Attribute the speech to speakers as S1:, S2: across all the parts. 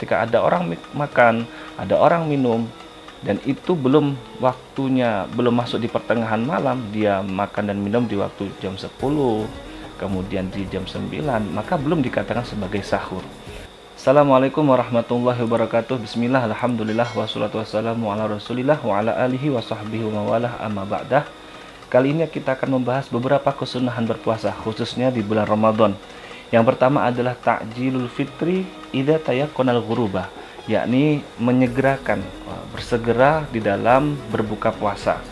S1: Ketika ada orang makan, ada orang minum, dan itu belum waktunya, belum masuk di pertengahan malam, dia makan dan minum di waktu jam 10, kemudian di jam 9, maka belum dikatakan sebagai sahur. Assalamualaikum warahmatullahi wabarakatuh. Bismillah, alhamdulillah, wassalatu wassalamu ala rasulillah wa ala alihi wa sahbihi wa mawalah, amma ba'dah. Kali ini kita akan membahas beberapa kesunahan berpuasa, khususnya di bulan Ramadan. Yang pertama adalah ta'jilul fitri idza tayaqqanal ghurubah, yakni menyegerakan, bersegera di dalam berbuka puasa.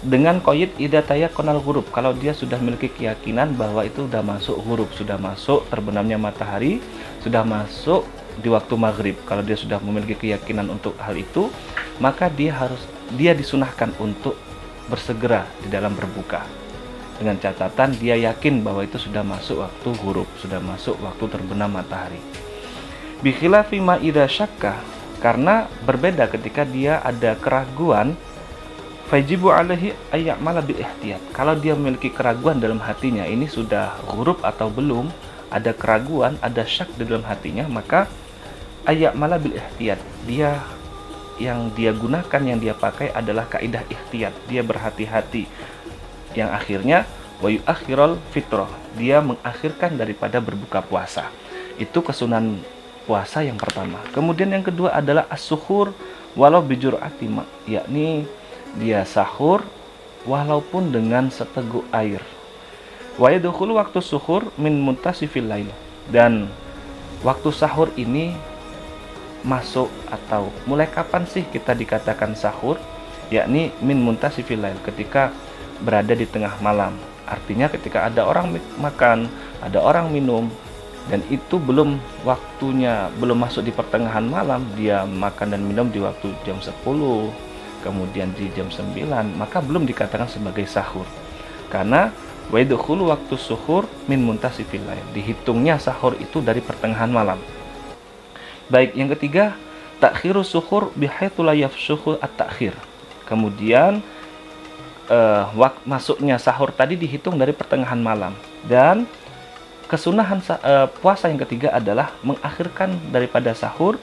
S1: Dengan qaid idza tayaqqanal ghurub, kalau dia sudah memiliki keyakinan bahwa itu sudah masuk ghurub, sudah masuk terbenamnya matahari, sudah masuk di waktu maghrib. Kalau dia sudah memiliki keyakinan untuk hal itu, maka dia disunahkan untuk bersegera di dalam berbuka. Dengan catatan dia yakin bahwa itu sudah masuk waktu ghurub, sudah masuk waktu terbenam matahari. Bi khilafi ma idza syakka, karena berbeda ketika dia ada keraguan, fajibu alaihi ayya'mala bil ihtiyat. Kalau dia memiliki keraguan dalam hatinya, ini sudah ghurub atau belum, ada keraguan, ada syak di dalam hatinya, maka ayya'mala bil ihtiyat. Yang dia gunakan, yang dia pakai adalah kaidah ihtiyat. Dia berhati-hati, yang akhirnya wa yu'akhiral fitrah, dia mengakhirkan daripada berbuka puasa. Itu kesunahan puasa yang pertama. Kemudian yang kedua adalah as-suhur walau bijur'ati ma, yakni dia sahur walaupun dengan seteguk air. Wa yadkhulu waktu suhur min muntasifil lail, dan waktu sahur ini masuk atau mulai kapan sih kita dikatakan sahur? Yakni min muntasifil lail, ketika berada di tengah malam. Artinya ketika ada orang makan, ada orang minum, dan itu belum waktunya, belum masuk di pertengahan malam, dia makan dan minum di waktu jam 10, kemudian di jam 9, maka belum dikatakan sebagai sahur. Karena wa yadkhulu waktu suhur min muntasifil lail, dihitungnya sahur itu dari pertengahan malam. Baik, yang ketiga, takhiru suhur bihaitsu la yafshuhu at-takhir. Kemudian masuknya sahur tadi dihitung dari pertengahan malam. Dan kesunahan puasa yang ketiga adalah mengakhirkan daripada sahur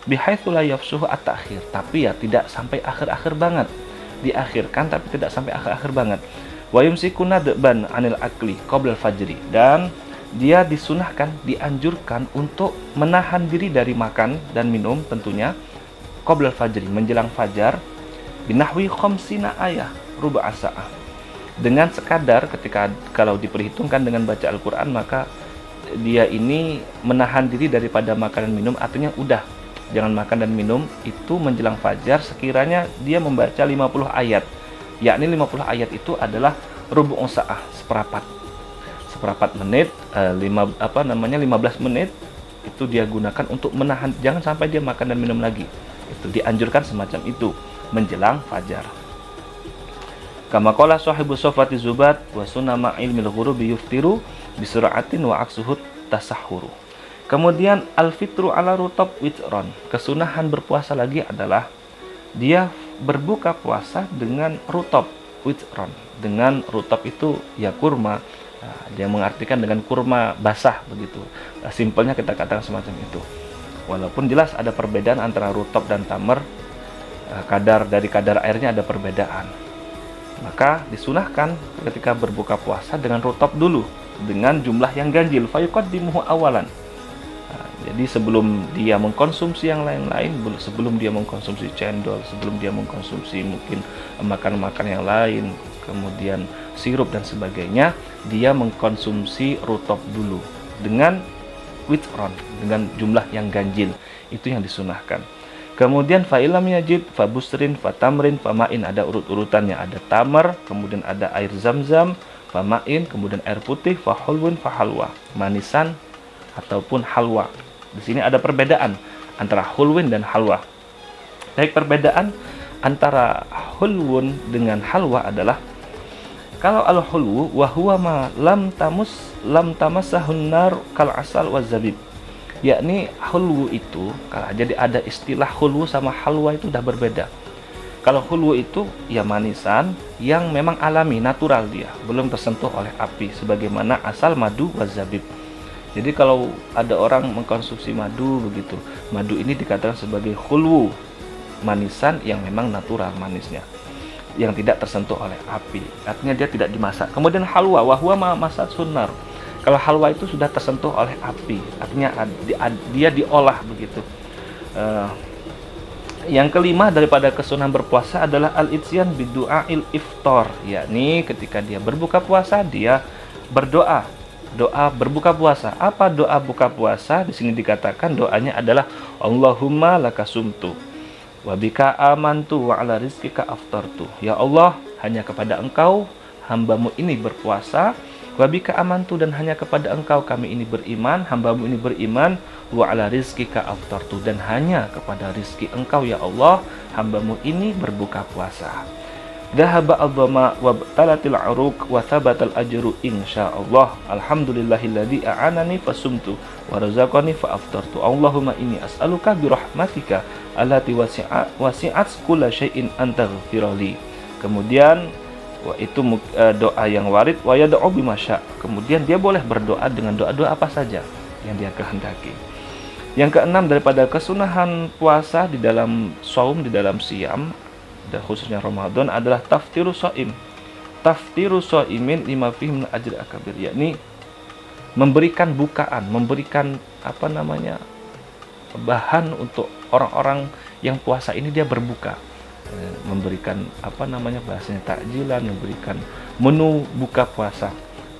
S1: bihaitsu la yafshuhu at-takhir, tapi ya tidak sampai akhir-akhir banget. Diakhirkan tapi tidak sampai akhir-akhir banget. Wa yumsikuna dban anil akli qabla al-fajri, dan dia disunahkan, dianjurkan untuk menahan diri dari makan dan minum tentunya qabla al-fajri, menjelang fajar, binahwi khamsina ayah ruba asa'ah, dengan sekadar ketika kalau diperhitungkan dengan baca Al-Quran, maka dia ini menahan diri daripada makan dan minum. Artinya udah jangan makan dan minum itu menjelang fajar, sekiranya dia membaca 50 ayat, yakni 50 ayat itu adalah rubu sa'ah, seperempat menit, 15 menit itu dia gunakan untuk menahan, jangan sampai dia makan dan minum lagi. Itu dianjurkan semacam itu menjelang fajar. Kama qala sahibu sofati zubat wa sunama ilmil ghurubi yuftiru bisur'atin wa aksuhut tasahhuru. Kemudian al-fitru ala rutab witron, kesunahan berpuasa lagi adalah dia berbuka puasa dengan rutab witron. Dengan rutab itu ya kurma, dia mengartikan dengan kurma basah begitu. Simpelnya kita katakan semacam itu. Walaupun jelas ada perbedaan antara rutab dan tamar, kadar airnya ada perbedaan. Maka disunahkan ketika berbuka puasa dengan rutab dulu, dengan jumlah yang ganjil, fayuqaddimuhu awalan. Jadi sebelum dia mengkonsumsi yang lain-lain, sebelum dia mengkonsumsi cendol, sebelum dia mengkonsumsi mungkin makan-makan yang lain, kemudian sirup dan sebagainya, dia mengkonsumsi rutab dulu dengan witron, dengan jumlah yang ganjil. Itu yang disunahkan. Kemudian fa'ilam yajid fabusrin fatamrin fama'in, ada urut-urutannya, ada tamar, kemudian ada air zam-zam, fama'in, kemudian air putih, fahulwun fahalwa, manisan ataupun halwa. Di sini ada perbedaan antara hulwin dan halwa. Baik, perbedaan antara hulwun dengan halwa adalah, kalau al-hulwu wa huwa ma lam tamassahun nar kal asal wa zabib, yakni hulwu itu, kalau jadi ada istilah hulwu sama halwa itu udah berbeda. Kalau hulwu itu ya manisan yang memang alami, natural, dia belum tersentuh oleh api, sebagaimana asal, madu, wazabib. Jadi kalau ada orang mengkonsumsi madu begitu, madu ini dikatakan sebagai khulwu, manisan yang memang natural manisnya, yang tidak tersentuh oleh api. Artinya dia tidak dimasak. Kemudian halwa, wahwa masak sunar. Kalau halwa itu sudah tersentuh oleh api, artinya dia diolah begitu. Yang kelima daripada kesunahan berpuasa adalah al-itsyan bidu'ail iftar, yakni ketika dia berbuka puasa dia berdoa, doa berbuka puasa. Apa doa buka puasa? Di sini dikatakan doanya adalah Allahumma lakasumtu wa bika amantu wa ala rizkika aftartu. Ya Allah, hanya kepada Engkau hambamu ini berpuasa, wa bika amantu, dan hanya kepada Engkau kami ini beriman, hambamu ini beriman, wa ala rizkika aftartu, dan hanya kepada rizki Engkau ya Allah hambamu ini berbuka puasa. Dhahaba al-dhama wa talatil uruq wa thabatal ajru insyaallah. Alhamdulillahilladzi a'anani fasumtu wa razaqani fa aftartu. Allahumma inni as'aluka bi rahmatika allati wasi'at kulla syai'in anta ghfirli. Kemudian itu doa yang warid, wa yad'u bimasya. Kemudian dia boleh berdoa dengan doa-doa apa saja yang dia kehendaki. Yang keenam daripada kesunahan puasa di dalam saum, di dalam siam, dan khususnya Ramadan adalah taftiru shaim. Taftiru shaimin lima fihi min ajri akabir, yakni memberikan bukaan, memberikan bahan untuk orang-orang yang puasa ini dia berbuka, memberikan bahasanya takjilan, memberikan menu buka puasa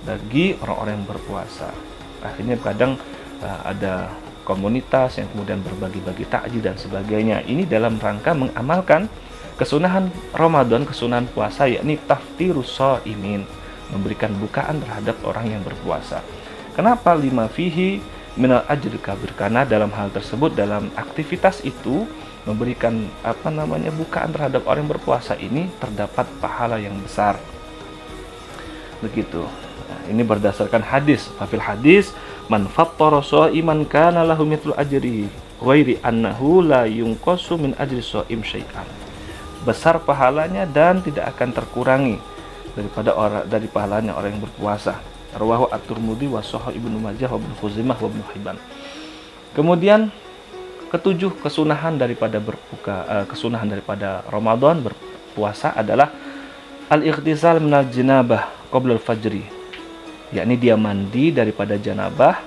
S1: bagi orang-orang yang berpuasa. Akhirnya kadang ada komunitas yang kemudian berbagi-bagi takjil dan sebagainya. Ini dalam rangka mengamalkan kesunahan Ramadan, kesunahan puasa, yakni taftirus shaimin, memberikan bukaan terhadap orang yang berpuasa. Kenapa lima fihi minal ajri kabir? Karena dalam hal tersebut, dalam aktivitas itu memberikan bukaan terhadap orang yang berpuasa ini terdapat pahala yang besar. Begitu. Nah, ini berdasarkan hadis. Fafil hadis man fattara shaiman kana lahu mithlu ajrihi ghairi annahu la yunqasu min ajri shaim syai'an. Besar pahalanya dan tidak akan terkurangi dari pahalanya orang yang berpuasa. Rawahu at-Tirmidzi wa sahih Ibnu Majah wa Ibnu Khuzaimah wa Ibnu Hibban. Kemudian ketujuh kesunahan daripada kesunahan daripada Ramadan berpuasa adalah al-ightisal minal janabah qabla al-fajri, yakni dia mandi daripada janabah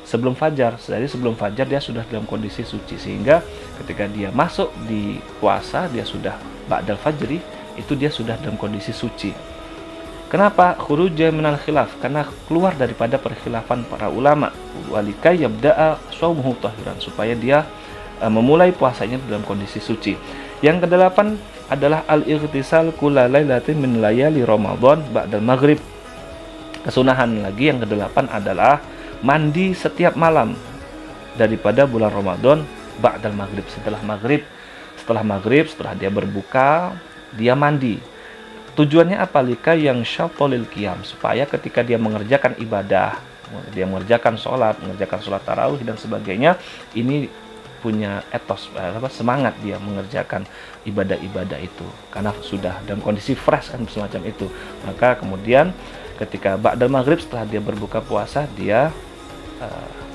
S1: sebelum fajar. Jadi sebelum fajar dia sudah dalam kondisi suci, sehingga ketika dia masuk di puasa dia sudah ba'dal fajri, itu dia sudah dalam kondisi suci. Kenapa? Khuruja minal khilaf, karena keluar daripada perkhilafan para ulama. Walika yabda'a shaumuhu tahiran, supaya dia memulai puasanya dalam kondisi suci. Yang kedelapan adalah al-ightisal kulla lailatin min layali Ramadan ba'dal maghrib. Kesunahan lagi yang kedelapan adalah mandi setiap malam daripada bulan Ramadan ba'dal maghrib, setelah maghrib. Setelah dia berbuka, dia mandi. Tujuannya apa? Lika yang syafalil qiyam, supaya ketika dia mengerjakan ibadah, dia mengerjakan sholat tarawih dan sebagainya, ini punya etos, semangat dia mengerjakan ibadah-ibadah itu, karena sudah dalam kondisi fresh kan, semacam itu. Maka kemudian ketika ba'dal maghrib, setelah dia berbuka puasa, dia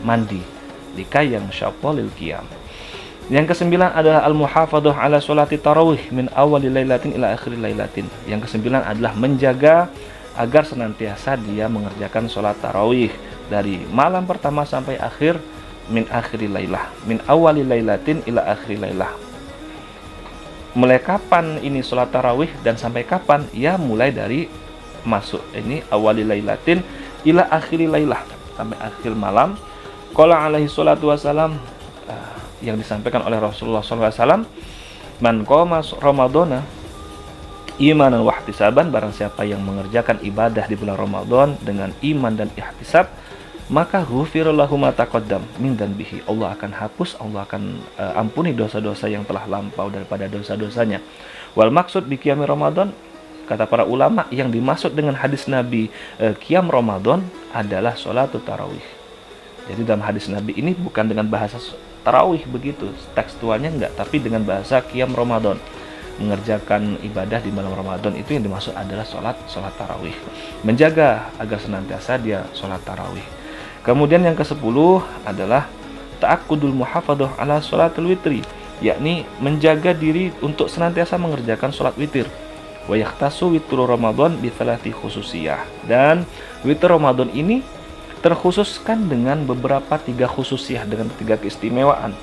S1: mandi. Lika yang syafalil qiyam. Yang kesembilan adalah al-muhafadhah ala sholati tarawih min awali lailatin ila akhir lailatin. Yang kesembilan adalah menjaga agar senantiasa dia mengerjakan sholat tarawih dari malam pertama sampai akhir, min akhiri lailah, min awali lailatin ila akhiri lailah. Mulai kapan ini sholat tarawih dan sampai kapan? Ya mulai dari masuk ini awali lailatin ila akhiri lailah, sampai akhir malam. Qala alaihi salatu wassalam, yang disampaikan oleh Rasulullah SAW, man qoma ramadhana imanan wa ihtisaban, barang siapa yang mengerjakan ibadah di bulan Ramadan dengan iman dan ihtisab, maka ghufira lahu ma taqaddam min dzanbihi, Allah akan hapus, Allah akan ampuni dosa-dosa yang telah lampau daripada dosa-dosanya. Wal maksud bi qiyam Ramadan, kata para ulama, yang dimaksud dengan hadis Nabi qiyam Ramadan adalah sholatut tarawih. Jadi dalam hadis Nabi ini bukan dengan bahasa tarawih begitu, tekstualnya enggak, tapi dengan bahasa qiyam Ramadan, mengerjakan ibadah di malam Ramadan. Itu yang dimaksud adalah sholat tarawih, menjaga agar senantiasa dia sholat tarawih. Kemudian yang ke-10 adalah ta'akkudul muhafadzah ala sholatil witri, yakni menjaga diri untuk senantiasa mengerjakan sholat witir. Wa yakhtasu witru Ramadan bi thalathi khususiyah, dan witir Ramadan ini terkhususkan dengan beberapa 3 khususiyah, dengan 3 keistimewaan,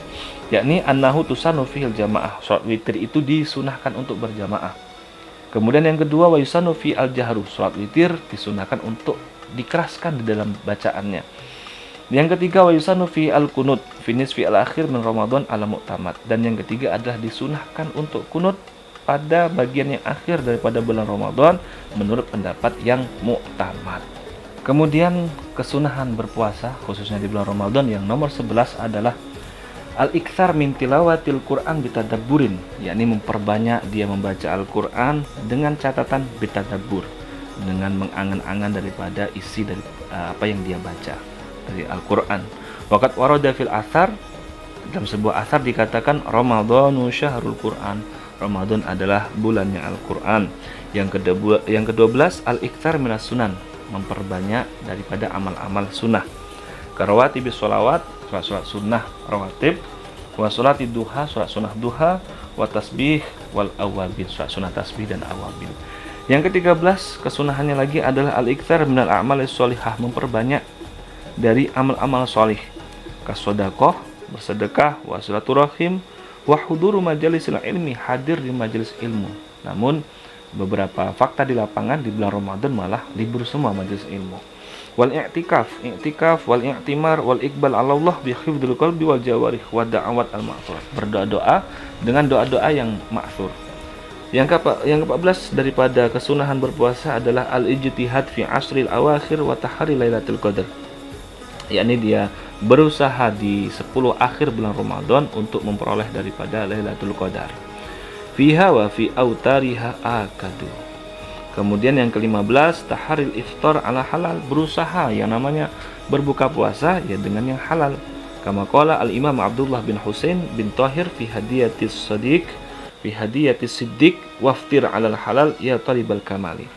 S1: yakni annahu tusanu fil jamaah, sholat witir itu disunahkan untuk berjamaah. Kemudian yang kedua, wa yusanu fi al-jahru, sholat witir disunahkan untuk dikeraskan di dalam bacaannya. Yang ketiga, wa yusanu fi al-kunut fi nisfi al-akhir min Ramadan ala mu'tamad, dan yang ketiga adalah disunahkan untuk kunut pada bagian yang akhir daripada bulan Ramadan menurut pendapat yang mu'tamad. Kemudian kesunahan berpuasa khususnya di bulan Ramadan yang nomor 11 adalah al-iktsar min tilawatil Qur'an bitadabburin, yakni memperbanyak dia membaca Al-Qur'an dengan catatan bitadabbur, dengan mengangan-angan daripada isi dari apa yang dia baca dari Al-Qur'an. Waqad warada fil athar, dalam sebuah athar dikatakan Ramadhanu syahrul Qur'an, Ramadan adalah bulannya Al-Qur'an. Yang ke-12 al-iktsar minas sunan, memperbanyak daripada amal-amal sunnah. Karawati bis sholawat, sholat sunnah rawatib, wa sholati duha, sholat sunnah duha, wa tasbih wal awabin, sholat sunnah tasbih dan awabin. Yang ke-13 kesunahannya lagi adalah al-iktsar minal a'malis sholihah, memperbanyak dari amal-amal sholih, kasodaqah, bersedekah, wa silaturahim, wa huduru majalisil ilmi, hadir di majelis ilmu. Namun beberapa fakta di lapangan di bulan Ramadan malah libur semua majelis ilmu. Wal i'tikaf wal i'timar wal iqbal 'ala Allah bi hifdzil qalbi wal jawarih wa da'awat al ma'thur, berdoa-doa dengan doa-doa yang ma'thur. Yang ke-14 daripada kesunahan berpuasa adalah al-ijtihad fi asril awakhir wa tahari lailatul qadar, yakni dia berusaha di 10 akhir bulan Ramadan untuk memperoleh daripada Lailatul Qadar. Fiha wa fi autariha akadu. Kemudian yang ke-15 taharil iftar ala halal, berusaha yang namanya berbuka puasa ya dengan yang halal. Kama qala al-Imam Abdullah bin Husain bin Tahir fi hadiyatis sadiq fi hadiyatis siddiq waftir ala halal ya talibal kamali.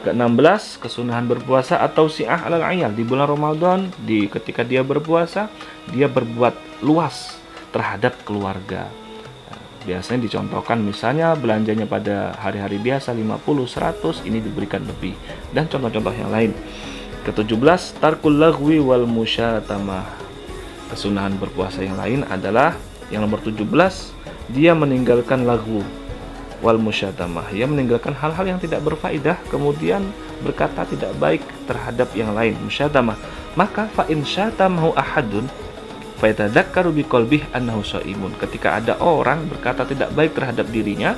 S1: Ke-16 kesunahan berpuasa atau si'ah alal ayal, di bulan Ramadan ketika dia berpuasa dia berbuat luas terhadap keluarga. Biasanya dicontohkan misalnya belanjanya pada hari-hari biasa 50, 100, ini diberikan lebih, dan contoh-contoh yang lain. Ke-17 tarkul lagwi wal musyatamah, kesunahan berpuasa yang lain adalah yang nomor 17, dia meninggalkan lagwu wal musyatamah, ia meninggalkan hal-hal yang tidak berfaedah kemudian berkata tidak baik terhadap yang lain, musyatamah. Maka fa in syatamahu ahadun fayatadzakkaru biqalbih annahu shaimun, ketika ada orang berkata tidak baik terhadap dirinya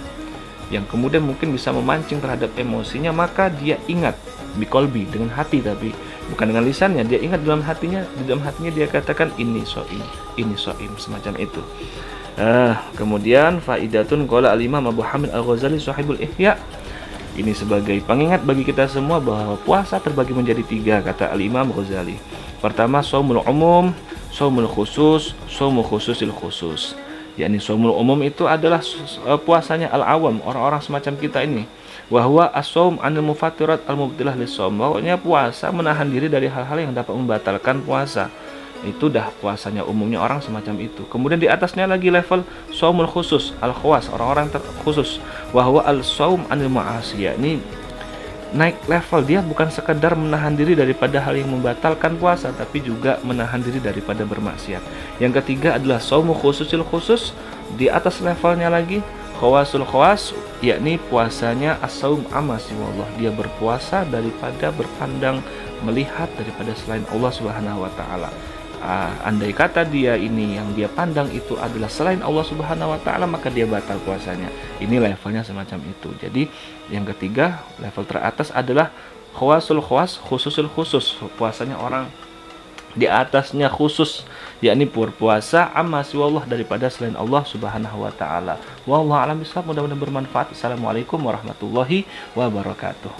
S1: yang kemudian mungkin bisa memancing terhadap emosinya, maka dia ingat biqalbi, dengan hati, tapi bukan dengan lisannya, dia ingat dalam hatinya, di dalam hatinya dia katakan ini shaim, semacam itu. Kemudian faidatun qala al-Imam Abu Hamid Al-Ghazali sahibul Ihya, ini sebagai pengingat bagi kita semua bahwa puasa terbagi menjadi 3, kata al-Imam Ghazali. Pertama, shaumul umum, shaumul khusus, shaumul khususil khusus. Yakni shaumul umum itu adalah puasanya al-awam, orang-orang semacam kita ini. Wa huwa as-shaum 'anil mufattirat al-mubtilah lis-shaum. Pokoknya puasa menahan diri dari hal-hal yang dapat membatalkan puasa. Itu dah puasanya umumnya orang semacam itu. Kemudian di atasnya lagi level shaumul khusus, al-khawas, orang-orang terkhusus. Wa huwa al-shaum 'anil ma'asi, yakni naik level, dia bukan sekedar menahan diri daripada hal yang membatalkan puasa, tapi juga menahan diri daripada bermaksiat. Yang ketiga adalah shaumu khususil khusus, di atas levelnya lagi khawasul khawas, yakni puasanya as-saum amma siwallah, dia berpuasa daripada berpandang melihat daripada selain Allah Subhanahu wa taala. Andai kata dia ini yang dia pandang itu adalah selain Allah Subhanahu wa taala, maka dia batal puasanya. Ini levelnya semacam itu. Jadi yang ketiga, level teratas adalah khawasul khawas, khususul khusus, puasanya orang di atasnya khusus, yakni berpuasa amma siwallah, daripada selain Allah Subhanahu wa taala. Wallahu a'lam bishawab, mudah-mudahan bermanfaat. Assalamualaikum warahmatullahi wabarakatuh.